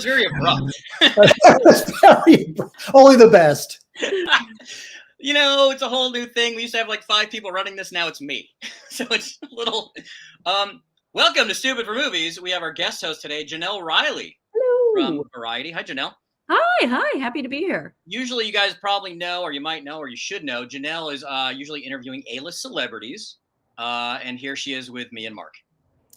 very abrupt. Only the best. It's a whole new thing. We used to have like 5 people running this. Now it's me. So it's a little. Welcome to Stupid for Movies. We have our guest host today, Jenelle Riley. Hello. From Variety. Hi, Jenelle. Hi. Happy to be here. Usually you guys probably know, or you might know, or you should know, Jenelle is usually interviewing A-list celebrities. And here she is with me and Mark.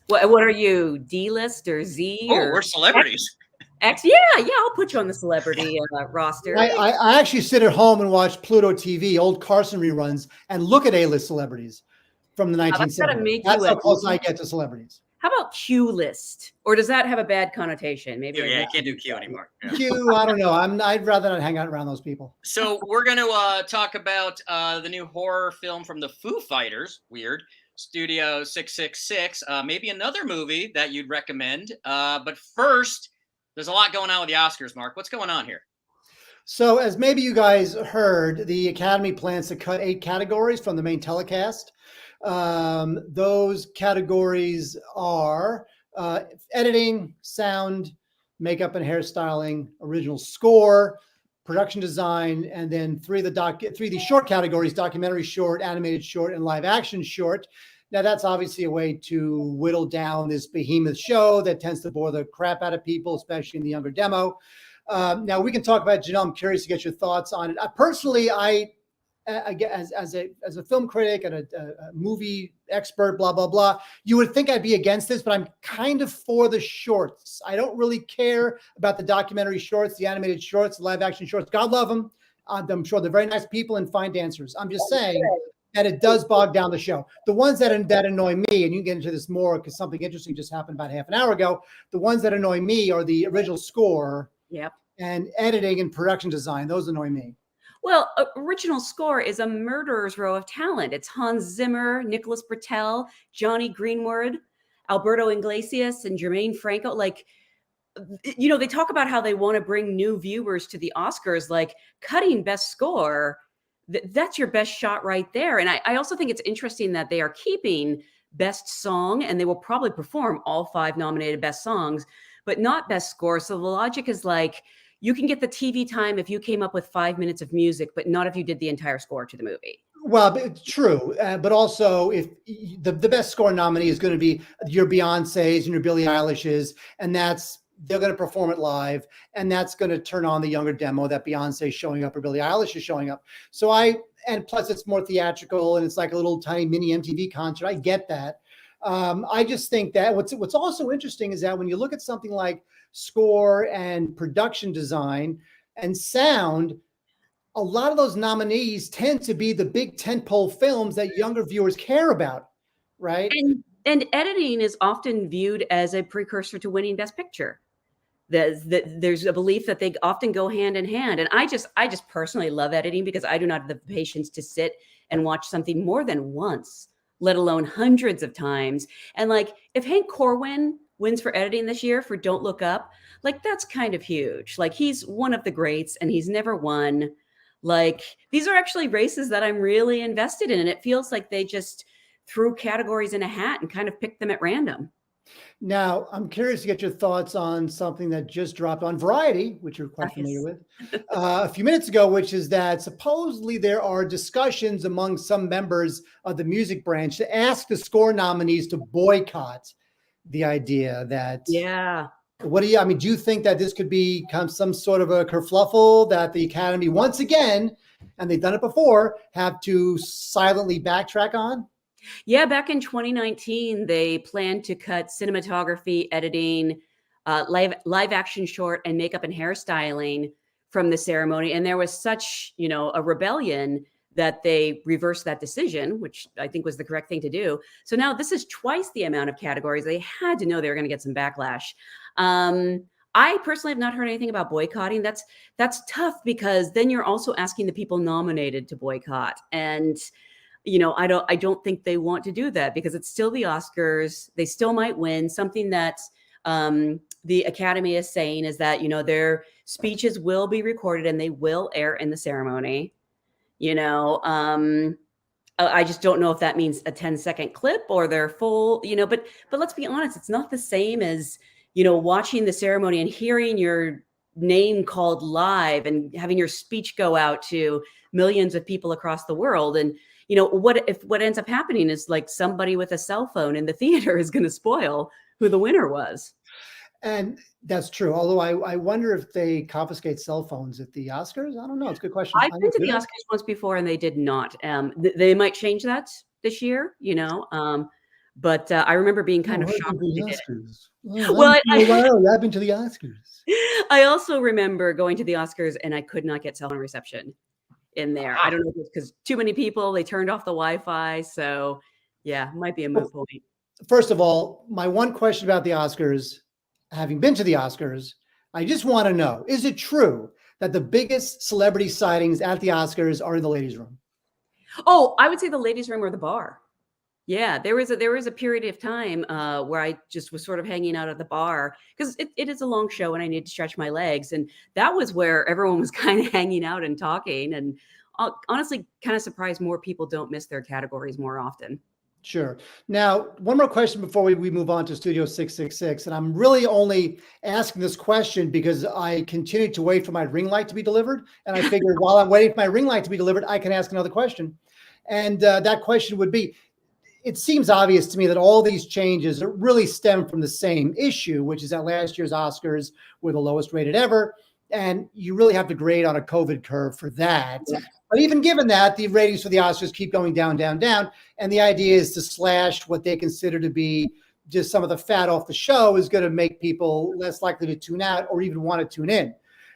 What are you, D-list or Z? Oh, we're celebrities. X? Yeah, I'll put you on the celebrity roster. I actually sit at home and watch Pluto TV, old Carson reruns, and look at A-list celebrities from the 1970s. That's how close I get to celebrities. How about Q-list? Or does that have a bad connotation? Maybe. Yeah, you can't do Q anymore. Yeah. Q, I don't know. I'd rather not hang out around those people. So we're going to talk about the new horror film from the Foo Fighters. Weird. Studio 666. Maybe another movie that you'd recommend. But first, there's a lot going on with the Oscars, Mark. What's going on here? So as maybe you guys heard, the Academy plans to cut 8 categories from the main telecast. Those categories are editing, sound, makeup and hairstyling, original score, production design, and then 3 of the short categories: documentary short, animated short, and live action short. Now that's obviously a way to whittle down this behemoth show that tends to bore the crap out of people, especially in the younger demo. Now we can talk about Jenelle. I'm curious to get your thoughts on it. Personally, as a film critic and a movie expert, blah, blah, blah, you would think I'd be against this, but I'm kind of for the shorts. I don't really care about the documentary shorts, the animated shorts, the live action shorts. God love them. I'm sure they're very nice people and fine dancers. I'm just saying that it does bog down the show. The ones that annoy me, and you can get into this more because something interesting just happened about half an hour ago. The ones that annoy me are the original score, and editing and production design. Those annoy me. Well, original score is a murderer's row of talent. It's Hans Zimmer, Nicholas Britell, Johnny Greenwood, Alberto Iglesias, and Jermaine Franco. Like, they talk about how they want to bring new viewers to the Oscars, like cutting best score. That's your best shot right there. And I also think it's interesting that they are keeping best song, and they will probably perform all 5 nominated best songs, but not best score. So the logic is like, you can get the TV time if you came up with 5 minutes of music, but not if you did the entire score to the movie. Well, it's true. But also, if the best score nominee is going to be your Beyoncé's and your Billie Eilish's, and they're going to perform it live, and that's going to turn on the younger demo that Beyonce is showing up or Billie Eilish is showing up. So and plus it's more theatrical and it's like a little tiny mini MTV concert. I get that. I just think that what's also interesting is that when you look at something like score and production design and sound, a lot of those nominees tend to be the big tentpole films that younger viewers care about, right? And editing is often viewed as a precursor to winning Best Picture. There's a belief that they often go hand in hand. And I just personally love editing because I do not have the patience to sit and watch something more than once, let alone hundreds of times. And like, if Hank Corwin wins for editing this year for Don't Look Up, like, that's kind of huge. Like, he's one of the greats and he's never won. Like, these are actually races that I'm really invested in. And it feels like they just threw categories in a hat and kind of picked them at random. Now, I'm curious to get your thoughts on something that just dropped on Variety, which you're quite familiar with, a few minutes ago, which is that supposedly there are discussions among some members of the music branch to ask the score nominees to boycott the idea that. Yeah. What do you think that this could become some sort of a kerfluffle that the Academy, once again, and they've done it before, have to silently backtrack on? Yeah, back in 2019, they planned to cut cinematography, editing, live action short, and makeup and hairstyling from the ceremony. And there was such, a rebellion that they reversed that decision, which I think was the correct thing to do. So now this is twice the amount of categories. They had to know they were going to get some backlash. I personally have not heard anything about boycotting. That's tough because then you're also asking the people nominated to boycott. And I don't think they want to do that because it's still the Oscars. They still might win. Something that the Academy is saying is that, their speeches will be recorded and they will air in the ceremony. I just don't know if that means a 10-second clip or their full, but let's be honest, it's not the same as watching the ceremony and hearing your name called live and having your speech go out to millions of people across the world. And, what ends up happening is like somebody with a cell phone in the theater is going to spoil who the winner was. And that's true. Although I wonder if they confiscate cell phones at the Oscars. I don't know. It's a good question. I've been to the Oscars once before and they did not. They might change that this year, but I remember being kind of shocked. The Oscars. Well, I've been to the Oscars. I also remember going to the Oscars and I could not get cell phone reception in there. I don't know if it's because too many people, they turned off the Wi-Fi. So yeah, might be a moot point. First of all, my one question about the Oscars, having been to the Oscars, I just want to know, is it true that the biggest celebrity sightings at the Oscars are in the ladies' room? Oh, I would say the ladies' room or the bar. Yeah, there was a period of time where I just was sort of hanging out at the bar because it is a long show and I need to stretch my legs. And that was where everyone was kind of hanging out and talking. And honestly, kind of surprised more people don't miss their categories more often. Sure. Now, one more question before we move on to Studio 666. And I'm really only asking this question because I continue to wait for my ring light to be delivered. And I figured while I'm waiting for my ring light to be delivered, I can ask another question. And that question would be, it seems obvious to me that all these changes really stem from the same issue, which is that last year's Oscars were the lowest rated ever. And you really have to grade on a COVID curve for that. Yeah. But even given that, the ratings for the Oscars keep going down, down, down. And the idea is to slash what they consider to be just some of the fat off the show is going to make people less likely to tune out or even want to tune in.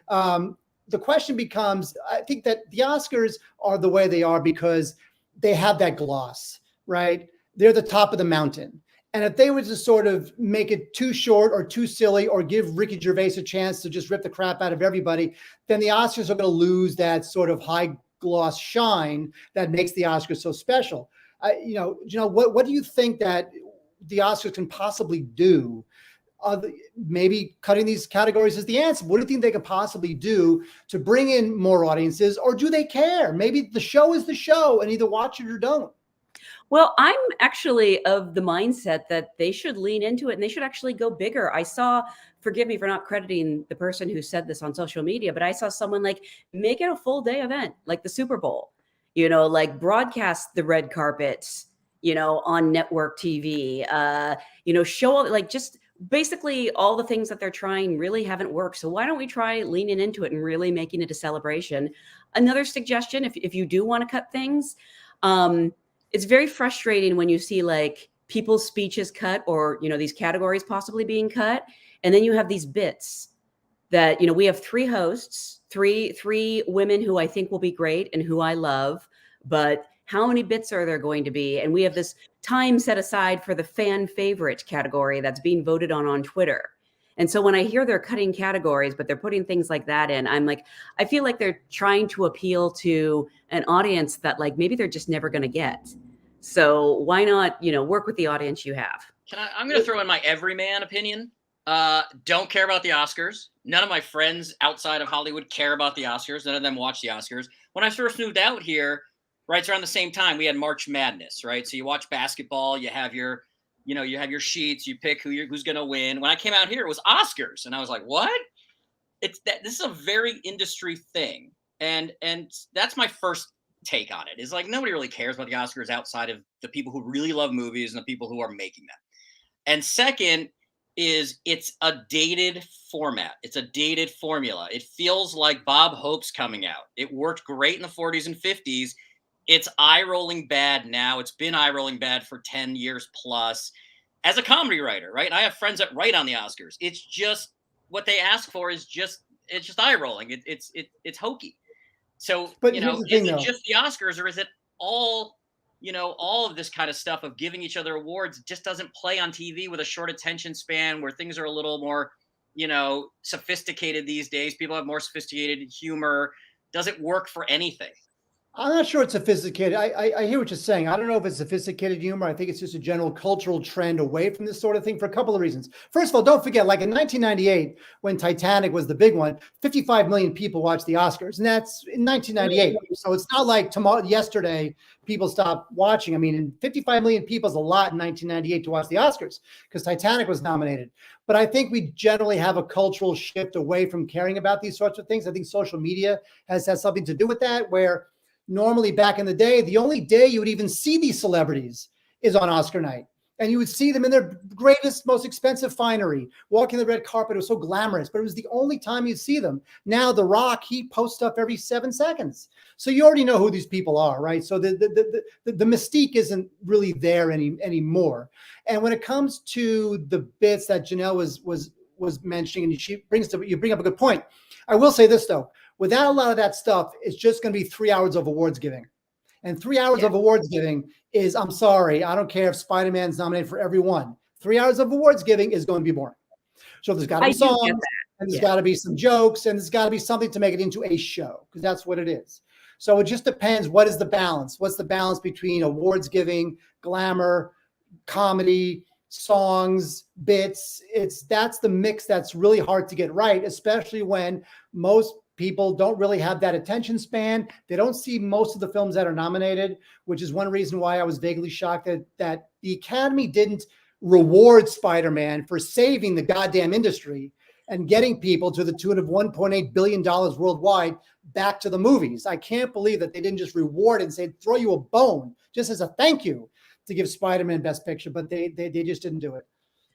The question becomes, I think that the Oscars are the way they are because they have that gloss, right? They're the top of the mountain. And if they were to sort of make it too short or too silly or give Ricky Gervais a chance to just rip the crap out of everybody, then the Oscars are going to lose that sort of high gloss shine that makes the Oscars so special. What do you think that the Oscars can possibly do? Maybe cutting these categories is the answer. What do you think they could possibly do to bring in more audiences, or do they care? Maybe the show is the show and either watch it or don't. Well, I'm actually of the mindset that they should lean into it and they should actually go bigger. I saw, forgive me for not crediting the person who said this on social media, but I saw someone like make it a full day event, like the Super Bowl, like broadcast the red carpets, on network TV, show like just basically all the things that they're trying really haven't worked. So why don't we try leaning into it and really making it a celebration? Another suggestion, if you do want to cut things, it's very frustrating when you see like people's speeches cut or, these categories possibly being cut. And then you have these bits that, we have three hosts, three women who I think will be great and who I love, but how many bits are there going to be? And we have this time set aside for the fan favorite category that's being voted on Twitter. And so when I hear they're cutting categories, but they're putting things like that in, I'm like, I feel like they're trying to appeal to an audience that like maybe they're just never going to get. So why not, work with the audience you have? I'm going to throw in my everyman opinion. Don't care about the Oscars. None of my friends outside of Hollywood care about the Oscars. None of them watch the Oscars. When I first moved out here, right, it's around the same time we had March Madness, right? So you watch basketball, you have your sheets, you pick who's going to win. When I came out here, it was Oscars. And I was like, what? This is a very industry thing. And that's my first take on it is like, nobody really cares about the Oscars outside of the people who really love movies and the people who are making them. And second is it's a dated format. It's a dated formula. It feels like Bob Hope's coming out. It worked great in the 40s and 50s. It's eye-rolling bad now. It's been eye-rolling bad for 10 years plus. As a comedy writer, right? I have friends that write on the Oscars. It's just what they ask for is just eye-rolling. It's hokey. So, but is it just the Oscars or is it all, all of this kind of stuff of giving each other awards just doesn't play on TV with a short attention span where things are a little more, sophisticated these days. People have more sophisticated humor. Does it work for anything? I'm not sure it's sophisticated. I hear what you're saying. I don't know if it's sophisticated humor. I think it's just a general cultural trend away from this sort of thing for a couple of reasons. First of all, don't forget, like in 1998, when Titanic was the big one, 55 million people watched the Oscars, and that's in 1998. So it's not like yesterday people stopped watching. I mean, 55 million people is a lot in 1998 to watch the Oscars because Titanic was nominated. But I think we generally have a cultural shift away from caring about these sorts of things. I think social media has something to do with that, where normally back in the day, the only day you would even see these celebrities is on Oscar night. And you would see them in their greatest, most expensive finery, walking the red carpet. It was so glamorous, but it was the only time you'd see them. Now, The Rock, he posts stuff every 7 seconds. So you already know who these people are, right? So the mystique isn't really there anymore. And when it comes to the bits that Jenelle was mentioning, and you bring up a good point. I will say this, though. Without a lot of that stuff, it's just going to be 3 hours of awards giving. And 3 hours of awards giving is, I'm sorry, I don't care if Spider-Man's nominated for every one. 3 hours of awards giving is going to be boring. So there's got to be songs, and there's got to be some jokes, and there's got to be something to make it into a show, because that's what it is. So it just depends. What is the balance? What's the balance between awards giving, glamour, comedy, songs, bits? That's the mix that's really hard to get right, especially when most people don't really have that attention span. They don't see most of the films that are nominated, which is one reason why I was vaguely shocked that the Academy didn't reward Spider-Man for saving the goddamn industry and getting people to the tune of $1.8 billion worldwide back to the movies. I can't believe that they didn't just reward it and say, throw you a bone just as a thank you to give Spider-Man Best Picture, but they just didn't do it.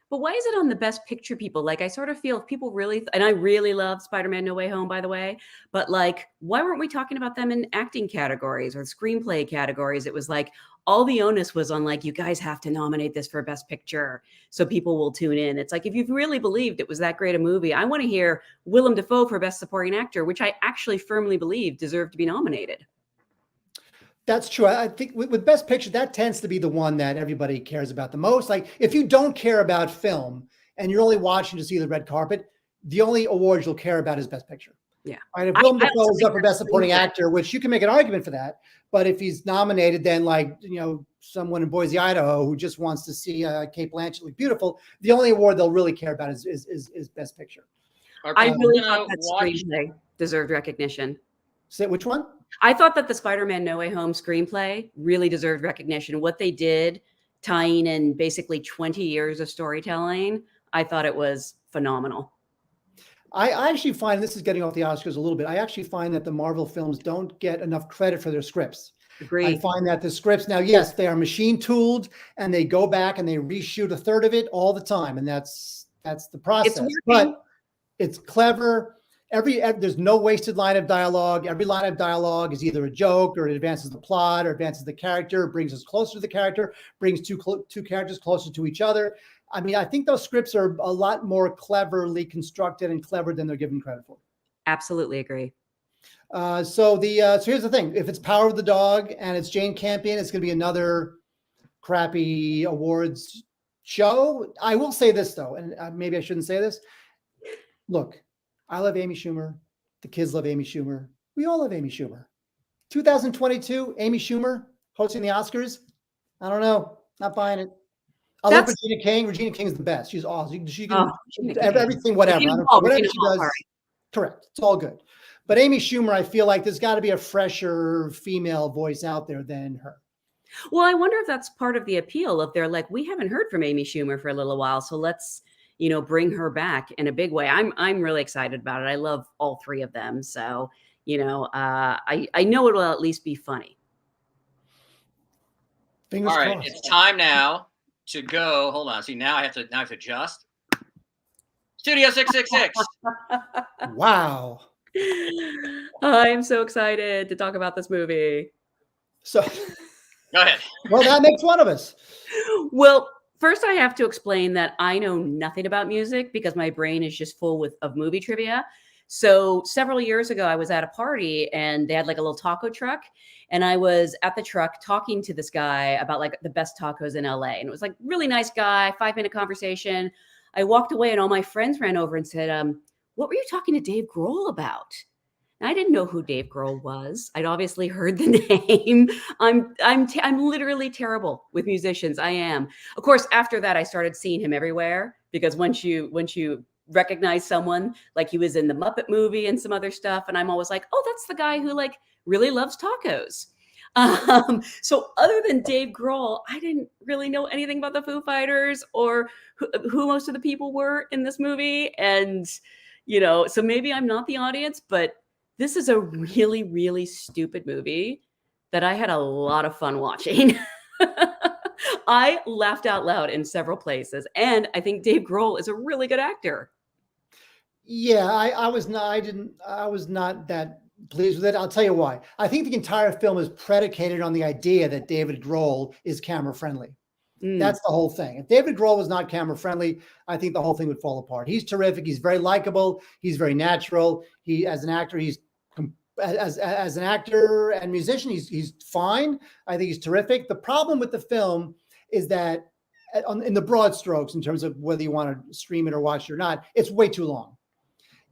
But why is it on the Best Picture people? Like, I sort of feel if people really, and I really love Spider-Man No Way Home, by the way, but like, why weren't we talking about them in acting categories or screenplay categories? It was like, all the onus was on like, you guys have to nominate this for Best Picture so people will tune in. It's like, if you've really believed it was that great a movie, I want to hear Willem Dafoe for Best Supporting Actor, which I actually firmly believe deserved to be nominated. That's true. I think with Best Picture, that tends to be the one that everybody cares about the most. Like, if you don't care about film and you're only watching to see the red carpet, the only awards you'll care about is Best Picture. Yeah. Right? If Willem Dafoe is up for Best Supporting Actor, which you can make an argument for that, but if he's nominated, then like, someone in Boise, Idaho, who just wants to see Kate Blanchett look beautiful, the only award they'll really care about is Best Picture. I really thought that screenplay deserved recognition. Say which one? I thought that the Spider-Man No Way Home screenplay really deserved recognition. What they did, tying in basically 20 years of storytelling, I thought it was phenomenal. I actually find, this is getting off the Oscars a little bit, I actually find that the Marvel films don't get enough credit for their scripts. Agreed. I find that the scripts, now, yes, they are machine tooled and they go back and they reshoot a third of it all the time. And that's the process. But it's clever. There's no wasted line of dialogue. Every line of dialogue is either a joke, or it advances the plot, or advances the character, brings us closer to the character, brings two characters closer to each other. I mean, I think those scripts are a lot more cleverly constructed and clever than they're given credit for. Absolutely agree. So here's the thing: if it's Power of the Dog and it's Jane Campion, it's going to be another crappy awards show. I will say this though, and maybe I shouldn't say this. Look. I love Amy Schumer. The kids love Amy Schumer. We all love Amy Schumer. 2022, Amy Schumer hosting the Oscars. I don't know. Not buying it. I love Regina King. Regina King is the best. She's awesome. She can everything, whatever. Whatever she does. Correct. It's all good. But Amy Schumer, I feel like there's got to be a fresher female voice out there than her. Well, I wonder if that's part of the appeal. If they're like, we haven't heard from Amy Schumer for a little while, so let's bring her back in a big way. I'm really excited about it. I love all three of them. So, I know it'll at least be funny. Fingers all right, crossed. It's time now to go. Hold on. See, now I have to adjust. Studio 666. Wow. I am so excited to talk about this movie. So go ahead. Well, that makes one of us. Well, first, I have to explain that I know nothing about music because my brain is just full of movie trivia. So several years ago, I was at a party and they had like a little taco truck. And I was at the truck talking to this guy about like the best tacos in LA. And it was like really nice guy, 5-minute conversation. I walked away and all my friends ran over and said, what were you talking to Dave Grohl about? I didn't know who Dave Grohl was. I'd obviously heard the name. I'm literally terrible with musicians. I am. Of course, after that, I started seeing him everywhere because once you recognize someone, like he was in the Muppet movie and some other stuff, and I'm always like, oh, that's the guy who like really loves tacos. So other than Dave Grohl, I didn't really know anything about the Foo Fighters or who most of the people were in this movie. And, so maybe I'm not the audience, but this is a really, really stupid movie that I had a lot of fun watching. I laughed out loud in several places. And I think Dave Grohl is a really good actor. Yeah, I was not. I was not that pleased with it. I'll tell you why. I think the entire film is predicated on the idea that David Grohl is camera friendly. That's the whole thing. If David Grohl was not camera friendly, I think the whole thing would fall apart. He's terrific. He's very likable. He's very natural. As an actor, as an actor and musician, he's fine. I think he's terrific. The problem with the film is that, in the broad strokes, in terms of whether you want to stream it or watch it or not, it's way too long.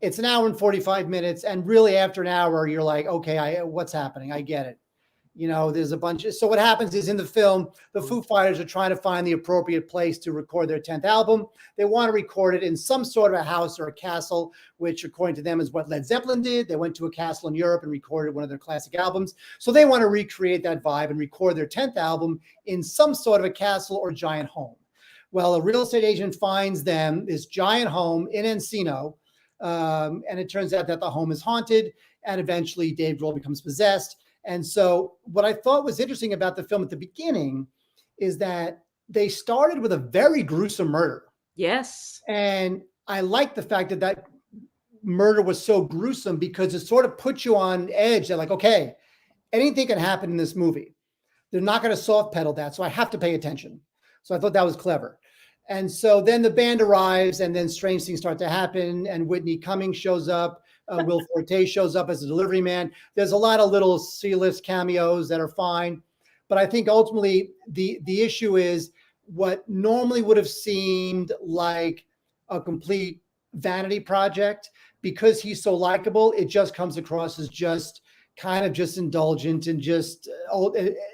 It's an hour and 45 minutes. And really after an hour, you're like, okay, what's happening? I get it. There's a bunch so what happens is in the film, the Foo Fighters are trying to find the appropriate place to record their 10th album. They want to record it in some sort of a house or a castle, which according to them is what Led Zeppelin did. They went to a castle in Europe and recorded one of their classic albums. So they want to recreate that vibe and record their 10th album in some sort of a castle or giant home. Well, a real estate agent finds them this giant home in Encino. And it turns out that the home is haunted, and eventually Dave Grohl becomes possessed. And so what I thought was interesting about the film at the beginning is that they started with a very gruesome murder. Yes. And I like the fact that murder was so gruesome because it sort of puts you on edge. They're like, okay, anything can happen in this movie. They're not going to soft pedal that. So I have to pay attention. So I thought that was clever. And so then the band arrives and then strange things start to happen. And Whitney Cummings shows up. Will Forte shows up as a delivery man. There's a lot of little C-list cameos that are fine. But I think ultimately the issue is what normally would have seemed like a complete vanity project. Because he's so likable, it just comes across as just kind of just indulgent and just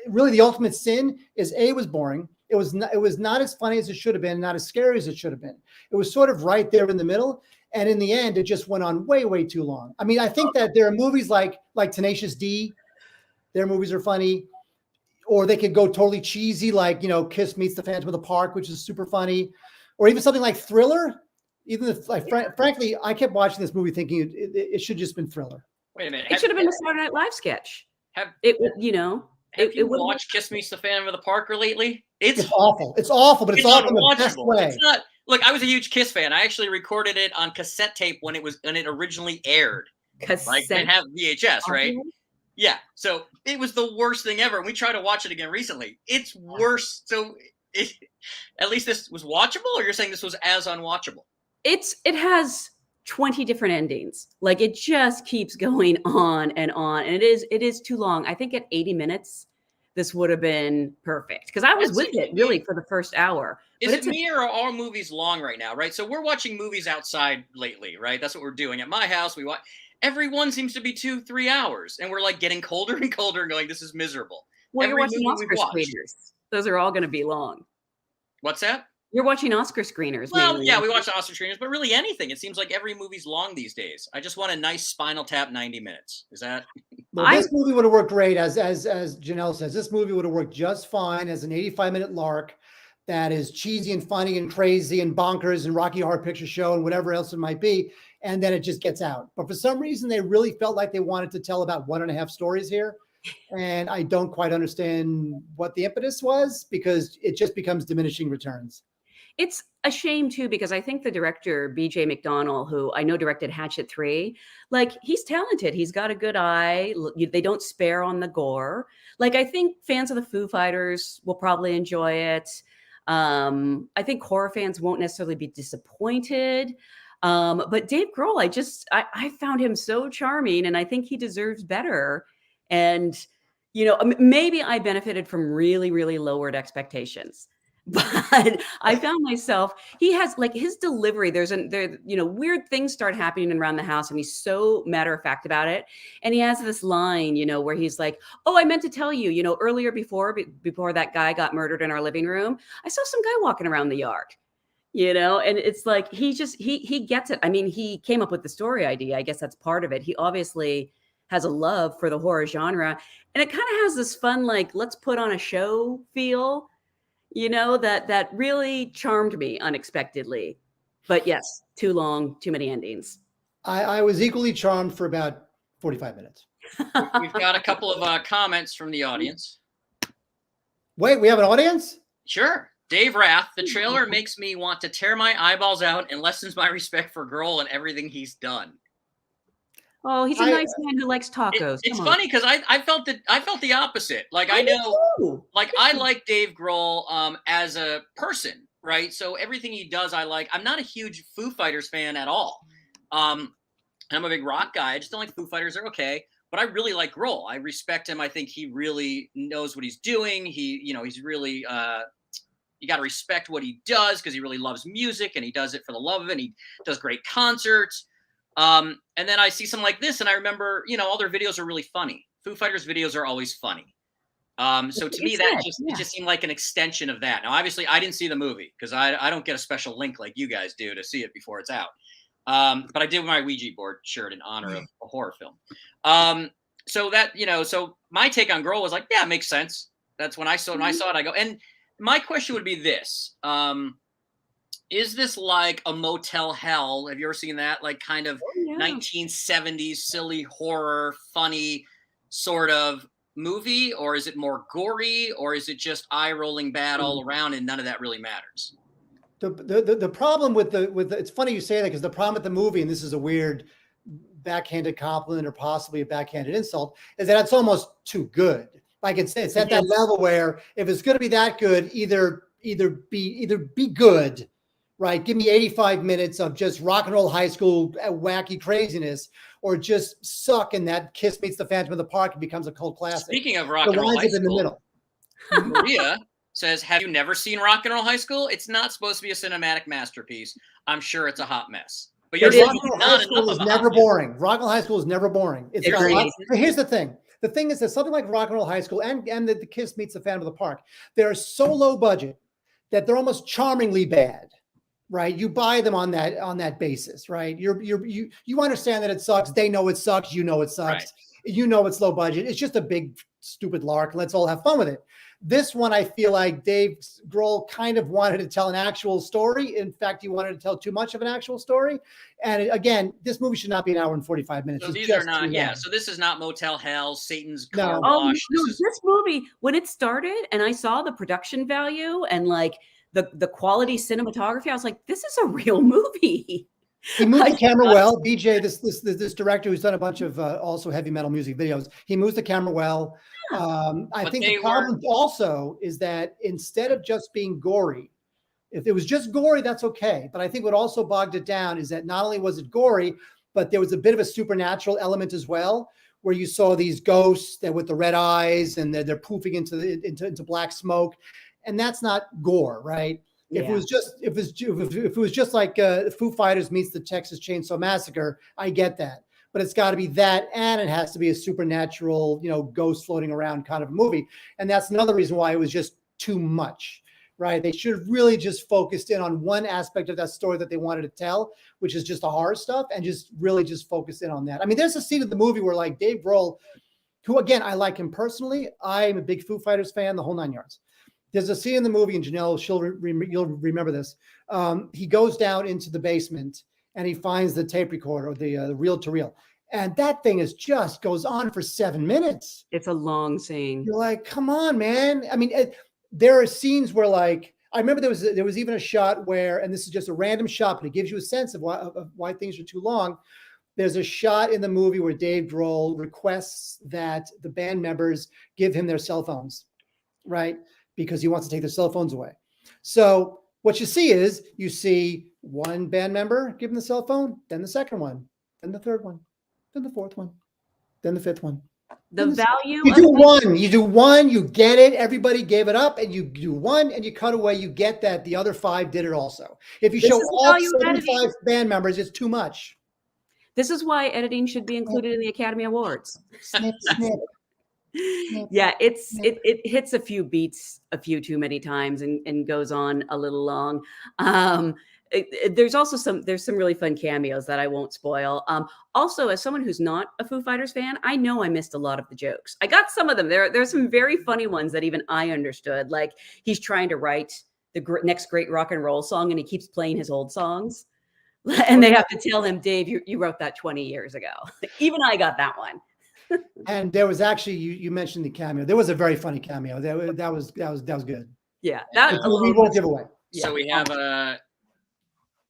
really the ultimate sin is it was boring. It was not as funny as it should have been, not as scary as it should have been. It was sort of right there in the middle. And in the end, it just went on way, way too long. I mean, I think that there are movies like Tenacious D. Their movies are funny. Or they could go totally cheesy, like, Kiss Meets the Phantom of the Park, which is super funny. Or even something like Thriller. Even if, frankly, I kept watching this movie thinking it should just been Thriller. Wait a minute. It should have been a Saturday Night Live sketch. Have you wouldn't- watched Kiss Meets the Phantom of the Park lately? It's awful. It's awful, but it's awful in the best way. It's not. Look, I was a huge Kiss fan. I actually recorded it on cassette tape when it originally aired. Like they have VHS, right? Yeah. So it was the worst thing ever. And we tried to watch it again recently. It's worse. So at least this was watchable, or you're saying this was as unwatchable? It has 20 different endings. Like it just keeps going on. And it is too long. I think at 80 minutes, this would have been perfect because I was with it really for the first hour. Is it me or are all movies long right now? Right. So we're watching movies outside lately, right? That's what we're doing at my house. We watch. Everyone seems to be 2-3 hours, and we're like getting colder and colder and going, this is miserable. Well, you're watching Oscar screeners. Those are all going to be long. What's that? You're watching Oscar screeners. Well, mainly. Yeah, we watch Oscar screeners, but really anything. It seems like every movie's long these days. I just want a nice Spinal Tap 90 minutes. Is that? Well, this movie would have worked great, as Jenelle says. This movie would have worked just fine as an 85-minute lark that is cheesy and funny and crazy and bonkers and Rocky Horror Picture Show and whatever else it might be. And then it just gets out. But for some reason, they really felt like they wanted to tell about 1.5 stories here. And I don't quite understand what the impetus was because it just becomes diminishing returns. It's a shame, too, because I think the director, B.J. McDonnell, who I know directed Hatchet 3, like, he's talented. He's got a good eye. They don't spare on the gore. Like, I think fans of the Foo Fighters will probably enjoy it. I think horror fans won't necessarily be disappointed. But Dave Grohl, I found him so charming, and I think he deserves better. And, maybe I benefited from really, really lowered expectations. But I found myself, he has like his delivery. Weird things start happening around the house, and he's so matter of fact about it. And he has this line, where he's like, "Oh, I meant to tell you, earlier before that guy got murdered in our living room, I saw some guy walking around the yard." And it's like he gets it. I mean, he came up with the story idea. I guess that's part of it. He obviously has a love for the horror genre, and it kind of has this fun, like, let's put on a show feel. That really charmed me unexpectedly. But yes, too long, too many endings. I was equally charmed for about 45 minutes. We've got a couple of comments from the audience. Wait, we have an audience? Sure. Dave Rath, the trailer makes me want to tear my eyeballs out and lessens my respect for Grohl and everything he's done. Oh, he's a nice man who likes tacos. It's funny because I felt the opposite. Like I know, like I like Dave Grohl as a person, right? So everything he does, I like. I'm not a huge Foo Fighters fan at all. I'm a big rock guy. I just don't like Foo Fighters. They're okay, but I really like Grohl. I respect him. I think he really knows what he's doing. He's really. You got to respect what he does because he really loves music and he does it for the love of it. And he does great concerts. And then I see something like this and I remember, all their videos are really funny. Foo Fighters videos are always funny. So to me, it just seemed like an extension of that. Now, obviously I didn't see the movie because I don't get a special link like you guys do to see it before it's out. But I did my Ouija board shirt in honor of a horror film. So my take on Grohl was like, yeah, it makes sense. That's when I saw it, I go, and my question would be this. Is this like a Motel Hell? Have you ever seen that? Like kind of 1970s silly horror, funny sort of movie? Or is it more gory? Or is it just eye-rolling bad all around and none of that really matters? The problem with it's funny you say that because the problem with the movie, and this is a weird backhanded compliment or possibly a backhanded insult, is that it's almost too good. Like it's at that level where if it's going to be that good, either be good, right? Give me 85 minutes of just rock and roll high school wacky craziness, or just suck and that Kiss Meets the Phantom of the Park and becomes a cult classic. Speaking of rock and roll high school, Maria says, "Have you never seen Rock and Roll High School? It's not supposed to be a cinematic masterpiece. I'm sure it's a hot mess." But Rock and Roll High School is never boring. Rock and Roll High School is never boring. It's here's the thing. The thing is that something like Rock and Roll High School and the Kiss Meets the Phantom of the Park, they're so low budget that they're almost charmingly bad, right? You buy them on that basis, right? You understand that it sucks. They know it sucks. You know it sucks. Right. You know it's low budget. It's just a big stupid lark. Let's all have fun with it. This one, I feel like Dave Grohl kind of wanted to tell an actual story. In fact, he wanted to tell too much of an actual story. And again, this movie should not be an hour and 45 minutes. So these are not, so this is not Motel Hell, Satan's Car Wash. This movie, when it started and I saw the production value and like the quality cinematography, I was like, this is a real movie. He moved the camera well. BJ, this director who's done a bunch of also heavy metal music videos, he moves the camera well. I think the problem also is that instead of just being gory, if it was just gory, that's okay. But I think what also bogged it down is that not only was it gory, but there was a bit of a supernatural element as well, where you saw these ghosts that with the red eyes and they're poofing into black smoke, and that's not gore, right? If it was just like Foo Fighters meets the Texas Chainsaw Massacre, I get that. But it's got to be that, and it has to be a supernatural, ghost floating around kind of a movie. And that's another reason why it was just too much, right? They should have really just focused in on one aspect of that story that they wanted to tell, which is just the horror stuff, and just really just focus in on that. I mean, there's a scene of the movie where like Dave Grohl, who again, I like him personally. I'm a big Foo Fighters fan, the whole 9 yards. There's a scene in the movie, and Janelle, you'll remember this. He goes down into the basement and he finds the tape recorder, the reel-to-reel. And that thing just goes on for 7 minutes. It's a long scene. You're like, come on, man. I mean, there are scenes where like, I remember there was even a shot where, and this is just a random shot, but it gives you a sense of why things are too long. There's a shot in the movie where Dave Grohl requests that the band members give him their cell phones, right? Because he wants to take their cell phones away. So what you see one band member give him the cell phone, then the second one, then the third one, then the fourth one, then the fifth one, The value You of do one, you get it. Everybody gave it up, and you do one, and you cut away. You get that the other 5 did it also. If you This show is the all value of 75 editing. band members, it's too much. This is why editing should be included in the Academy Awards. Snip, snip. Snip, Yeah, snip. it hits a few beats a few too many times and goes on a little long. There's also some really fun cameos that I won't spoil. Also, as someone who's not a Foo Fighters fan, I know I missed a lot of the jokes. I got some of them. There's some very funny ones that even I understood. Like he's trying to write the next great rock and roll song, and he keeps playing his old songs, and they have to tell him, Dave, you wrote that 20 years ago. Even I got that one. And there was actually you mentioned the cameo. There was a very funny cameo. That was good. Yeah, that we won't give away. So we have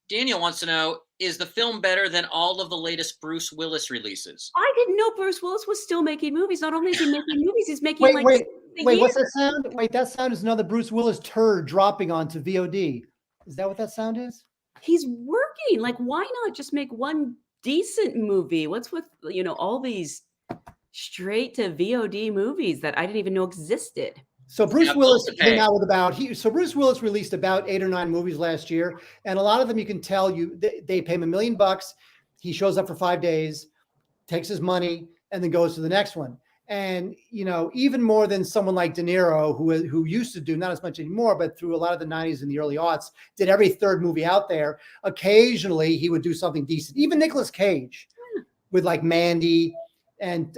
Daniel wants to know, is the film better than all of the latest Bruce Willis releases? I didn't know Bruce Willis was still making movies. Not only is he making movies, he's making Wait, what's that sound? Wait, that sound is another Bruce Willis turd dropping onto VOD. Is that what that sound is? He's working. Like, why not just make one decent movie? What's with, all these straight to VOD movies that I didn't even know existed? So Bruce Willis came out with Bruce Willis released about 8 or 9 movies last year, and a lot of them you can tell they pay him $1 million. He shows up for 5 days, takes his money, and then goes to the next one. And even more than someone like De Niro, who used to do, not as much anymore, but through a lot of the 90s and the early aughts, did every third movie out there. Occasionally he would do something decent. Even Nicolas Cage with like Mandy and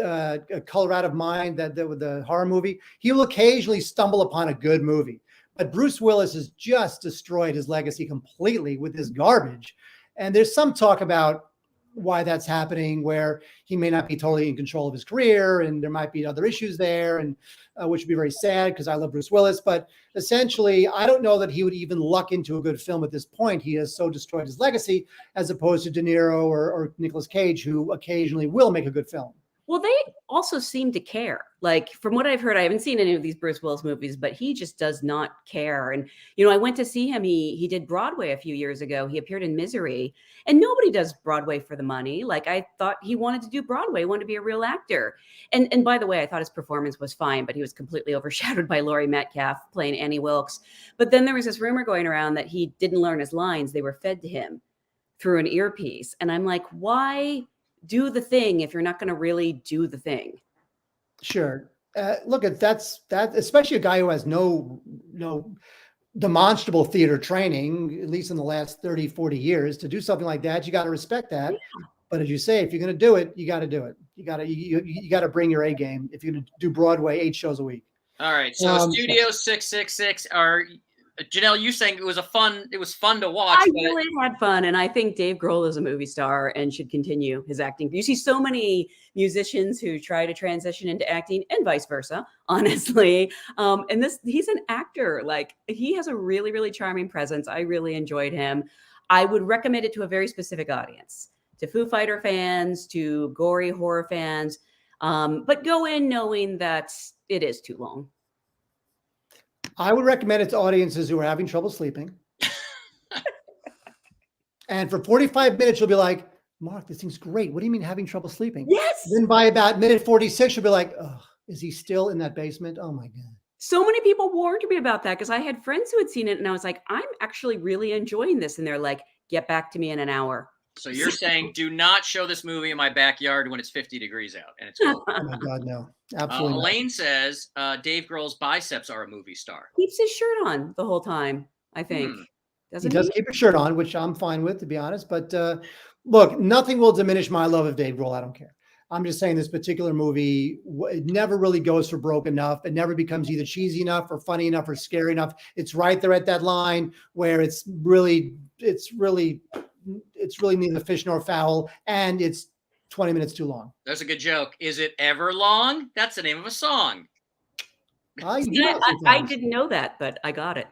Color Out of Mind, the horror movie, he will occasionally stumble upon a good movie. But Bruce Willis has just destroyed his legacy completely with this garbage. And there's some talk about why that's happening, where he may not be totally in control of his career, and there might be other issues there, and which would be very sad because I love Bruce Willis. But essentially, I don't know that he would even luck into a good film at this point. He has so destroyed his legacy, as opposed to De Niro or Nicolas Cage, who occasionally will make a good film. Well, they also seem to care. Like, from what I've heard, I haven't seen any of these Bruce Willis movies, but he just does not care. And, I went to see him. He did Broadway a few years ago. He appeared in Misery, and nobody does Broadway for the money. Like, I thought he wanted to do Broadway, wanted to be a real actor. And by the way, I thought his performance was fine, but he was completely overshadowed by Laurie Metcalf playing Annie Wilkes. But then there was this rumor going around that he didn't learn his lines. They were fed to him through an earpiece. And I'm like, why do the thing if you're not going to really do the thing? Sure. Look, that's especially a guy who has no demonstrable theater training, at least in the last 30, 40 years, to do something like that. You got to respect that. Yeah. But as you say, if you're going to do it, you got to do it. You got to bring your A game if you're going to do Broadway 8 shows a week. All right. So Studio 666 are, Jenelle, you saying it was fun to watch. I really had fun, and I think Dave Grohl is a movie star and should continue his acting. You see so many musicians who try to transition into acting, and vice versa, honestly. And he's an actor. Like, he has a really, really charming presence. I really enjoyed him. I would recommend it to a very specific audience, to Foo Fighter fans, to gory horror fans, but go in knowing that it is too long. I would recommend it to audiences who are having trouble sleeping. And for 45 minutes, you'll be like, Mark, this thing's great. What do you mean having trouble sleeping? Yes. Then by about minute 46, you'll be like, oh, is he still in that basement? Oh my God. So many people warned me about that because I had friends who had seen it, and I was like, I'm actually really enjoying this. And they're like, get back to me in an hour. So you're saying do not show this movie in my backyard when it's 50 degrees out and it's cold. Oh my God, no. Absolutely Elaine says Dave Grohl's biceps are a movie star. Keeps his shirt on the whole time, I think. He does keep his shirt on, which I'm fine with, to be honest. But look, nothing will diminish my love of Dave Grohl. I don't care. I'm just saying this particular movie, it never really goes for broke enough. It never becomes either cheesy enough or funny enough or scary enough. It's right there at that line where it's really neither fish nor fowl, and it's 20 minutes too long. That's a good joke. Is it ever long? That's the name of a song. I didn't know that, but I got it.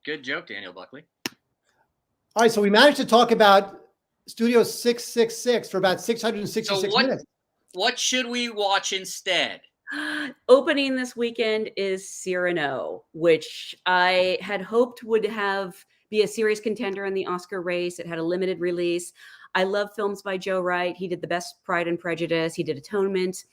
Good joke, Daniel Buckley. All right, so we managed to talk about Studio 666 for about 666 minutes. What should we watch instead? Opening this weekend is Cyrano, which I had hoped would be a serious contender in the Oscar race. It had a limited release. I love films by Joe Wright. He did the best Pride and Prejudice. He did Atonement.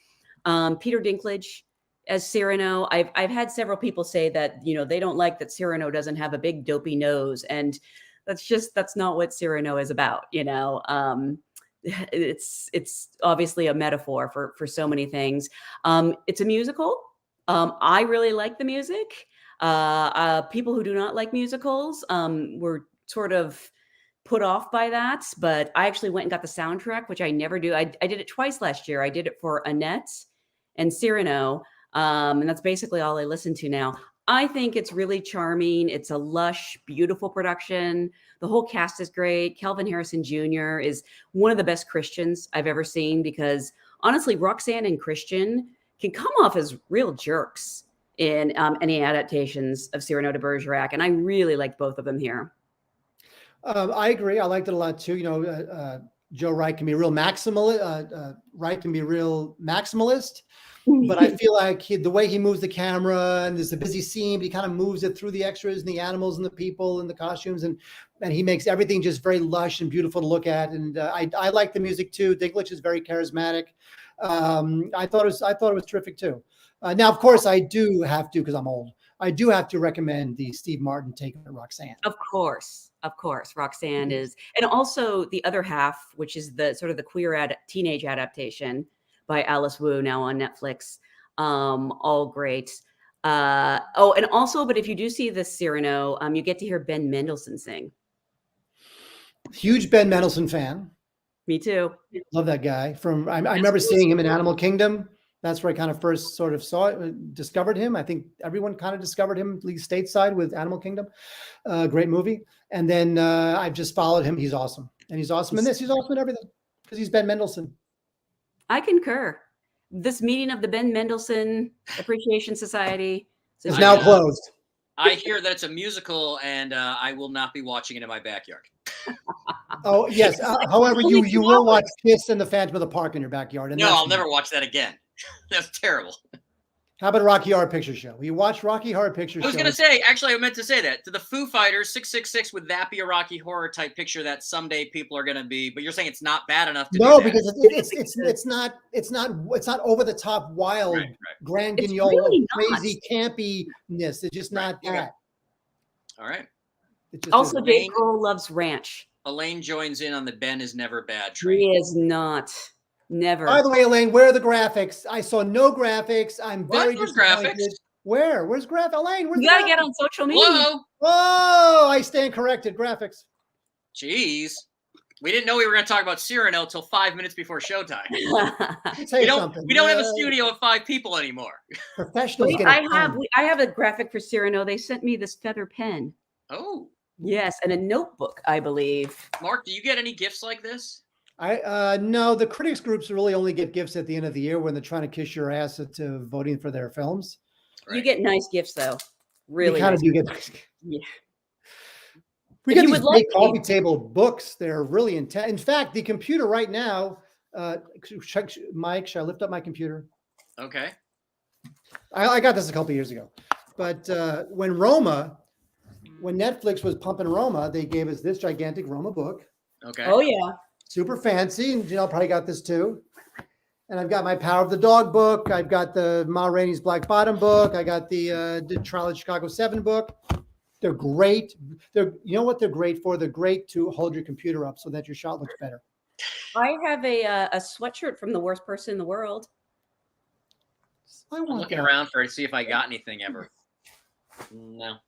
Peter Dinklage as Cyrano. I've had several people say that, they don't like that Cyrano doesn't have a big dopey nose. And that's not what Cyrano is about. It's obviously a metaphor for so many things. It's a musical. I really like the music. People who do not like musicals were sort of put off by that, but I actually went and got the soundtrack, which I never do. I did it twice last year. I did it for Annette and Cyrano, and that's basically all I listen to now. I think it's really charming. It's a lush, beautiful production. The whole cast is great. Kelvin Harrison Jr. is one of the best Christians I've ever seen, because honestly, Roxanne and Christian can come off as real jerks in any adaptations of Cyrano de Bergerac, and I really liked both of them here. I agree. I liked it a lot too. Joe Wright can be real maximalist. Wright can be real maximalist, but I feel like the way he moves the camera, and there's a busy scene, but he kind of moves it through the extras and the animals and the people and the costumes, and he makes everything just very lush and beautiful to look at. And I like the music too. Dinklage is very charismatic. I thought it was terrific too. Now, of course, I do have to, because I'm old, I do have to recommend the Steve Martin take on Roxanne. Of course, Roxanne is, and also the other half, which is the sort of the queer teenage adaptation by Alice Wu, now on Netflix. All great. And also, but if you do see this Cyrano, you get to hear Ben Mendelsohn sing. Huge Ben Mendelsohn fan. Me too. Love that guy. I remember seeing him in Animal Kingdom. That's where I kind of first sort of discovered him. I think everyone kind of discovered him, at least stateside, with Animal Kingdom. Great movie. And then I've just followed him. He's awesome. And he's awesome in this. He's awesome in everything, because he's Ben Mendelsohn. I concur. This meeting of the Ben Mendelsohn Appreciation Society is now closed. I hear that it's a musical, and I will not be watching it in my backyard. Oh, yes. However, you will watch Kiss and the Phantom of the Park in your backyard. And no, I'll never watch that again. That's terrible. How about Rocky Horror Picture Show? You watch Rocky Horror Picture Show? I was going to say, actually, I meant to say that. To the Foo Fighters, 666, would that be a Rocky Horror type picture that someday people are going to be? But you're saying it's not bad enough to do that. Because it's not over the top, wild, grand guignol, really crazy campiness. It's just not that. All right. Also, Dave Grohl loves ranch. Elaine joins in on the Ben is never bad train. He is not. Never. By the way, Elaine, where are the graphics? I saw no graphics. I'm very disappointed. Graphics? Where's graphics? Elaine, where's you gotta get on social media. Hello? Oh, I stand corrected. Graphics. Jeez. We didn't know we were going to talk about Cyrano until 5 minutes before showtime. We don't have a studio of 5 people anymore. Professionals. I have a graphic for Cyrano. They sent me this feather pen. Oh. Yes, and a notebook, I believe. Mark, do you get any gifts like this? No, the critics groups really only get gifts at the end of the year when they're trying to kiss your ass to voting for their films. Right. You get nice gifts, though. Really, we kind of do get nice gifts. Yeah. We get these big coffee table books. They're really intense. In fact, the computer right now, Mike, should I lift up my computer? Okay. I got this a couple years ago. But when Netflix was pumping Roma, they gave us this gigantic Roma book. Okay. Oh, yeah. Super fancy. And Janelle probably got this too. And I've got my Power of the Dog book. I've got the Ma Rainey's Black Bottom book. I got the Trial of Chicago 7 book. They're great. You know what they're great for? They're great to hold your computer up so that your shot looks better. I have a sweatshirt from the worst person in the world. I'm looking around to see if I got anything ever. No.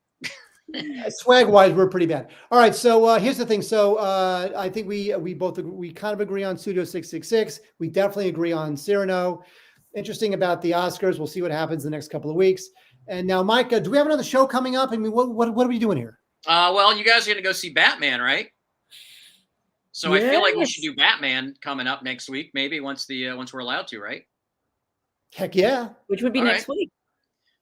Swag wise, we're pretty bad. All right, so here's the thing. So I think we kind of agree on Studio 666. We definitely agree on Cyrano. Interesting about the Oscars. We'll see what happens the next couple of weeks. And now, Mike, do we have another show coming up? I mean, what are we doing here? Well, you guys are going to go see Batman, right? So yes. I feel like we should do Batman coming up next week, maybe once we're allowed to, right? Heck yeah. Which would be next week.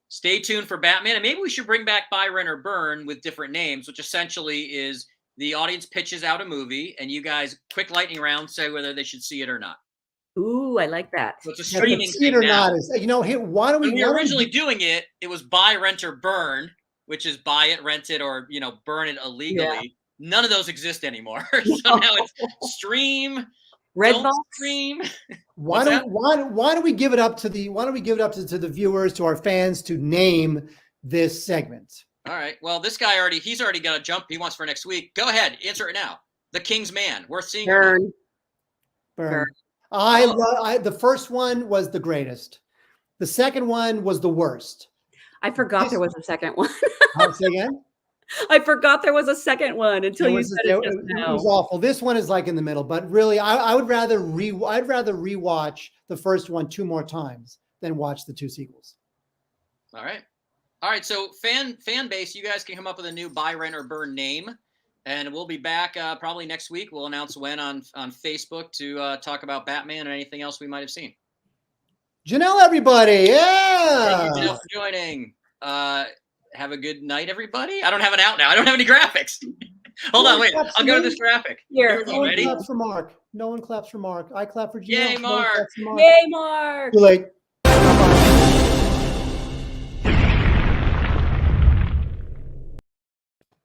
Stay tuned for Batman. And maybe we should bring back Buy, Rent, or Burn with different names, which essentially is the audience pitches out a movie and you guys, quick lightning round, say whether they should see it or not. Ooh, I like that. So it's a streaming thing or now. Not is, why don't we? When we were originally doing it, it was Buy, Rent, or Burn, which is buy it, rent it, or burn it illegally. None of those exist anymore. So now it's Stream, Redbox. Stream. Why don't we give it up to the viewers, to our fans, to name this segment? All right. Well, this guy he's already got a jump he wants for next week. Go ahead, answer it now. The King's Man. Worth seeing. Burn. Burn. The first one was the greatest. The second one was the worst. I forgot there was a second one. Say again? I forgot there was a second one until you said it just now. It was awful. This one is like in the middle, but really, I would rather rewatch the first one 2 more times than watch the 2 sequels. All right. So fan base, you guys can come up with a new buy, rent, or burn name, and we'll be back probably next week. We'll announce when on Facebook to talk about Batman or anything else we might have seen. Janelle, everybody, yeah. Thank you, Janelle, for joining. Have a good night, everybody. I don't have an out now. I don't have any graphics. Hold on, wait. I'll go to this graphic. Here. No one Ready? claps for Mark. No one claps for Mark. I clap for Janelle. Yay, Mark. Yay, Mark. Too late. Bye-bye.